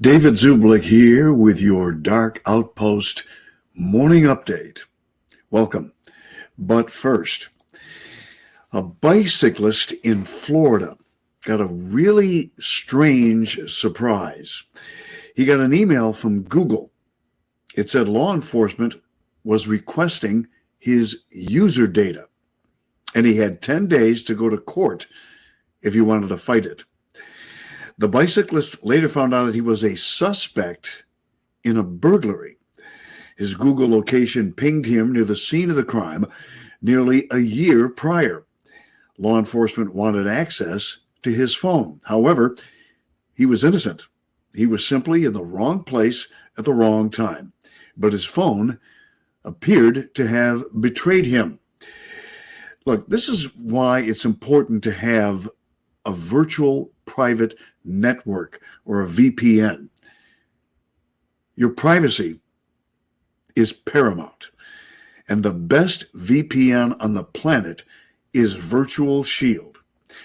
David Zublick here with your Dark Outpost morning update. Welcome. But first, a bicyclist in Florida got a really strange surprise. He got an email from Google. It said law enforcement was requesting his user data, and he had 10 days to go to court if he wanted to fight it. The bicyclist later found out that he was a suspect in a burglary. His Google location pinged him near the scene of the crime nearly a year prior. Law enforcement wanted access to his phone. However, he was innocent. He was simply in the wrong place at the wrong time. But his phone appeared to have betrayed him. Look, this is why it's important to have a virtual private network or a VPN. Your privacy is paramount. And the best VPN on the planet is Virtual Shield.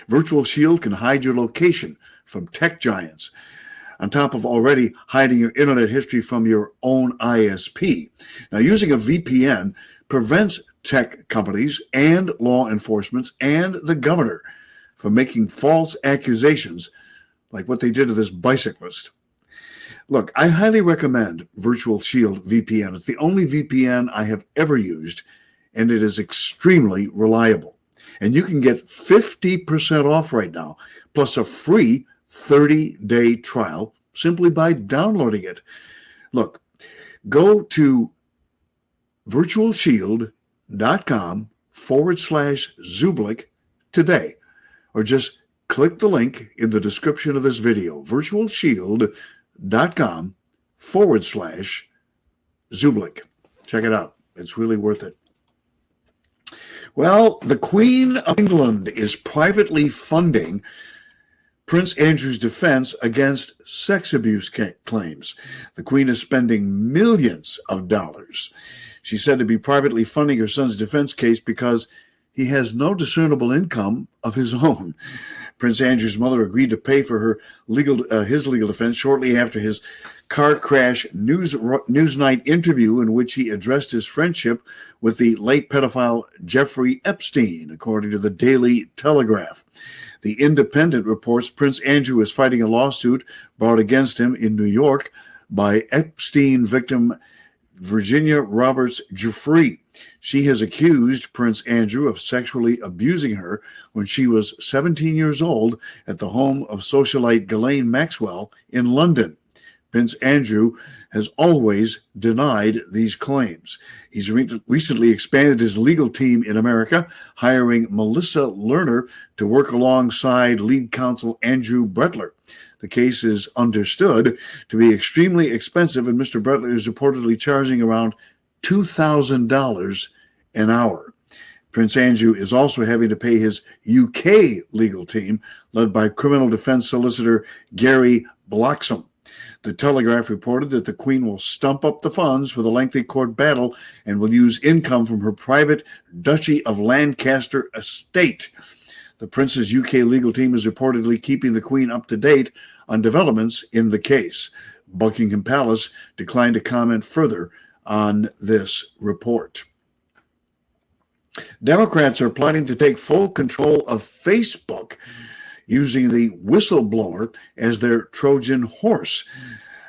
Virtual Shield can hide your location from tech giants, on top of already hiding your internet history from your own ISP. Now, using a VPN prevents tech companies and law enforcement and the governor from making false accusations like what they did to this bicyclist. Look, I highly recommend Virtual Shield VPN. It's the only VPN I have ever used, and it is extremely reliable. And you can get 50% off right now, plus a free 30-day trial simply by downloading it. Look, go to virtualshield.com/Zublick today, or just click the link in the description of this video, virtualshield.com/Zublick. Check it out. It's really worth it. Well, the Queen of England is privately funding Prince Andrew's defense against sex abuse claims. The Queen is spending millions of dollars. She's said to be privately funding her son's defense case because he has no discernible income of his own. Prince Andrew's mother agreed to pay for his legal defense shortly after his car crash Newsnight interview in which he addressed his friendship with the late pedophile Jeffrey Epstein, according to the Daily Telegraph. The Independent reports Prince Andrew is fighting a lawsuit brought against him in New York by Epstein victim Virginia Roberts Giuffre. She has accused Prince Andrew of sexually abusing her when she was 17 years old at the home of socialite Ghislaine Maxwell in London. Prince Andrew has always denied these claims. He's recently expanded his legal team in America, hiring Melissa Lerner to work alongside lead counsel Andrew Brettler. The case is understood to be extremely expensive, and Mr. Brettler is reportedly charging around $2,000 an hour. Prince Andrew is also having to pay his UK legal team, led by criminal defense solicitor Gary Bloxham. The Telegraph reported that the Queen will stump up the funds for the lengthy court battle and will use income from her private Duchy of Lancaster estate. The Prince's UK legal team is reportedly keeping the Queen up to date on developments in the case. Buckingham Palace declined to comment further on this report. Democrats are planning to take full control of Facebook, using the whistleblower as their Trojan horse.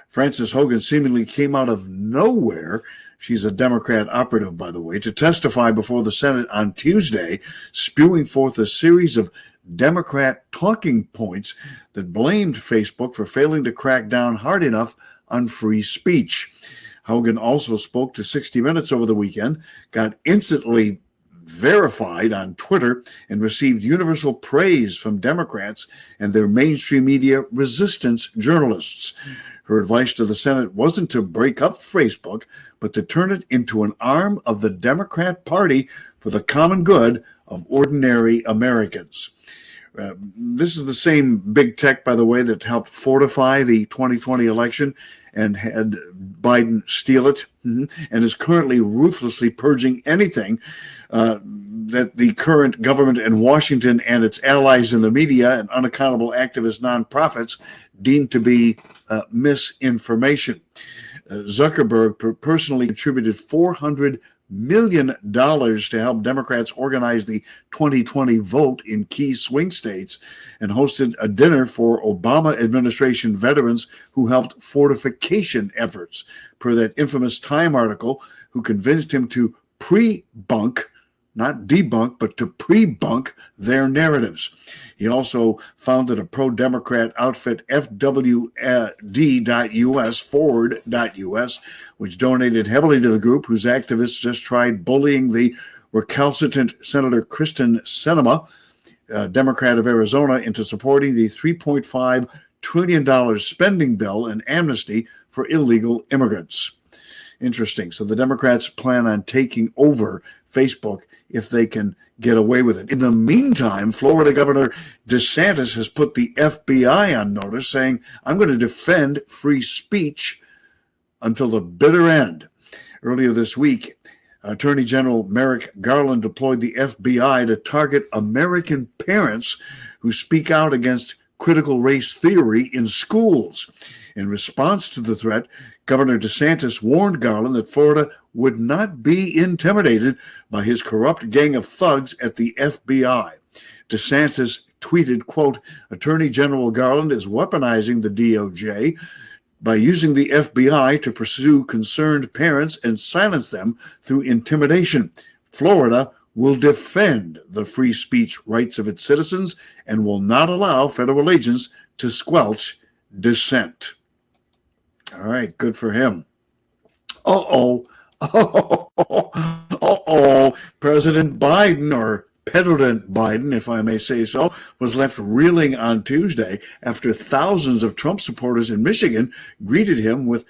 Frances Hogan seemingly came out of nowhere. She's a Democrat operative, by the way, to testify before the Senate on Tuesday, spewing forth a series of Democrat talking points that blamed Facebook for failing to crack down hard enough on free speech. Hogan also spoke to 60 Minutes over the weekend, got instantly verified on Twitter, and received universal praise from Democrats and their mainstream media resistance journalists. Her advice to the Senate wasn't to break up Facebook, but to turn it into an arm of the Democrat Party for the common good of ordinary Americans. This is the same big tech, by the way, that helped fortify the 2020 election and had Biden steal it, and is currently ruthlessly purging anything that the current government in Washington and its allies in the media and unaccountable activist nonprofits deem to be misinformation. Zuckerberg personally contributed $400 million to help Democrats organize the 2020 vote in key swing states, and hosted a dinner for Obama administration veterans who helped fortification efforts, per that infamous Time article, who convinced him to pre-bunk, not debunk, but to pre-bunk their narratives. He also founded a pro-Democrat outfit, FWD.US, forward.us, which donated heavily to the group, whose activists just tried bullying the recalcitrant Senator Kristen Sinema, Democrat of Arizona, into supporting the $3.5 trillion spending bill and amnesty for illegal immigrants. Interesting. So the Democrats plan on taking over Facebook if they can get away with it. In the meantime, Florida Governor DeSantis has put the FBI on notice, saying, I'm going to defend free speech until the bitter end. Earlier this week, Attorney General Merrick Garland deployed the FBI to target American parents who speak out against critical race theory in schools. In response to the threat, Governor DeSantis warned Garland that Florida would not be intimidated by his corrupt gang of thugs at the FBI. DeSantis tweeted, quote, Attorney General Garland is weaponizing the DOJ by using the FBI to pursue concerned parents and silence them through intimidation. Florida will defend the free speech rights of its citizens and will not allow federal agents to squelch dissent. All right, good for him. President Biden, or President Biden, if I may say so, was left reeling on Tuesday after thousands of Trump supporters in Michigan greeted him with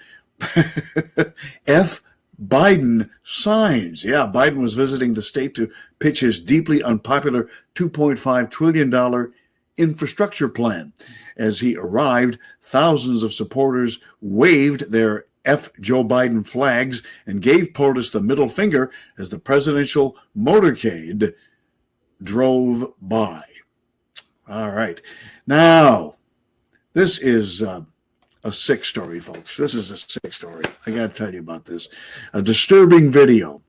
F. Biden signs. Yeah, Biden was visiting the state to pitch his deeply unpopular $2.5 trillion infrastructure plan. As he arrived, thousands of supporters waved their F. Joe Biden flags and gave POTUS the middle finger as the presidential motorcade drove by. All right. Now, this is a sick story, folks. This is a sick story. I got to tell you about this. A disturbing video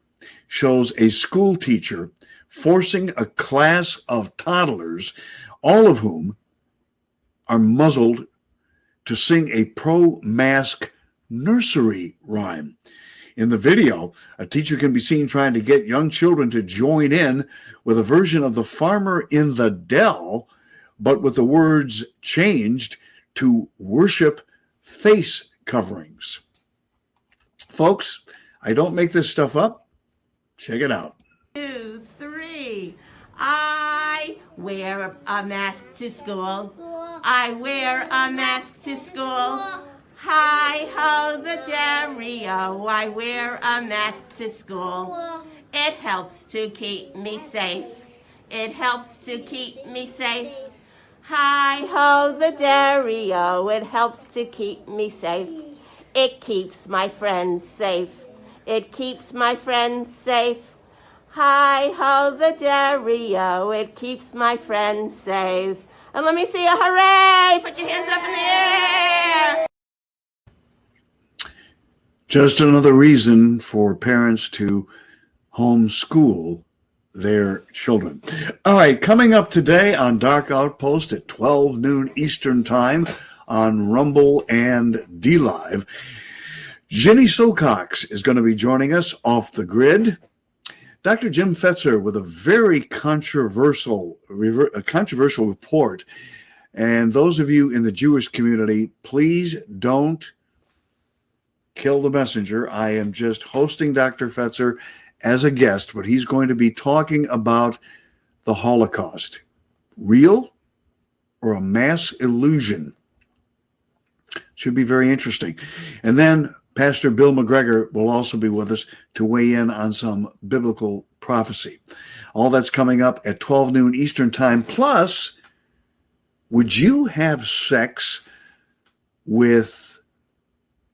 shows a school teacher forcing a class of toddlers, all of whom are muzzled, to sing a pro-mask nursery rhyme. In the video, a teacher can be seen trying to get young children to join in with a version of The Farmer in the Dell, but with the words changed to worship face coverings. Folks, I don't make this stuff up. Check it out. 2, 3. I wear a mask to school. I wear a mask to school. Hi ho the dairy-o, I wear a mask to school. It helps to keep me safe. It helps to keep me safe. Hi ho the dairy-o, it helps to keep me safe. It keeps my friends safe. It keeps my friends safe. Hi ho the dairy-o, it keeps my friends safe. And let me see a hooray! Put your hands up in the air! Just another reason for parents to homeschool their children. All right, coming up today on Dark Outpost at 12 noon Eastern Time on Rumble and DLive, Jenny Silcox is going to be joining us off the grid. Dr. Jim Fetzer with a very controversial report. And those of you in the Jewish community, please don't kill the messenger. I am just hosting Dr. Fetzer as a guest, but he's going to be talking about the Holocaust. Real or a mass illusion? Should be very interesting. And then Pastor Bill McGregor will also be with us to weigh in on some biblical prophecy. All that's coming up at 12 noon Eastern Time. Plus, would you have sex with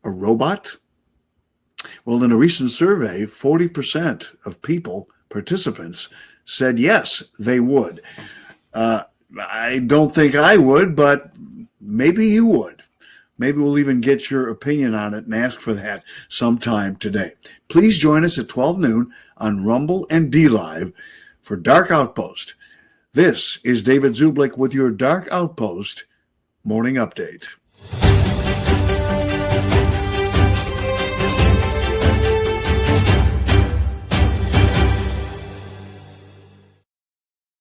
a robot? Well, in a recent survey, 40% of participants, said yes, they would. I don't think I would, but maybe you would. Maybe we'll even get your opinion on it and ask for that sometime today. Please join us at 12 noon on Rumble and DLive for Dark Outpost. This is David Zublick with your Dark Outpost Morning Update.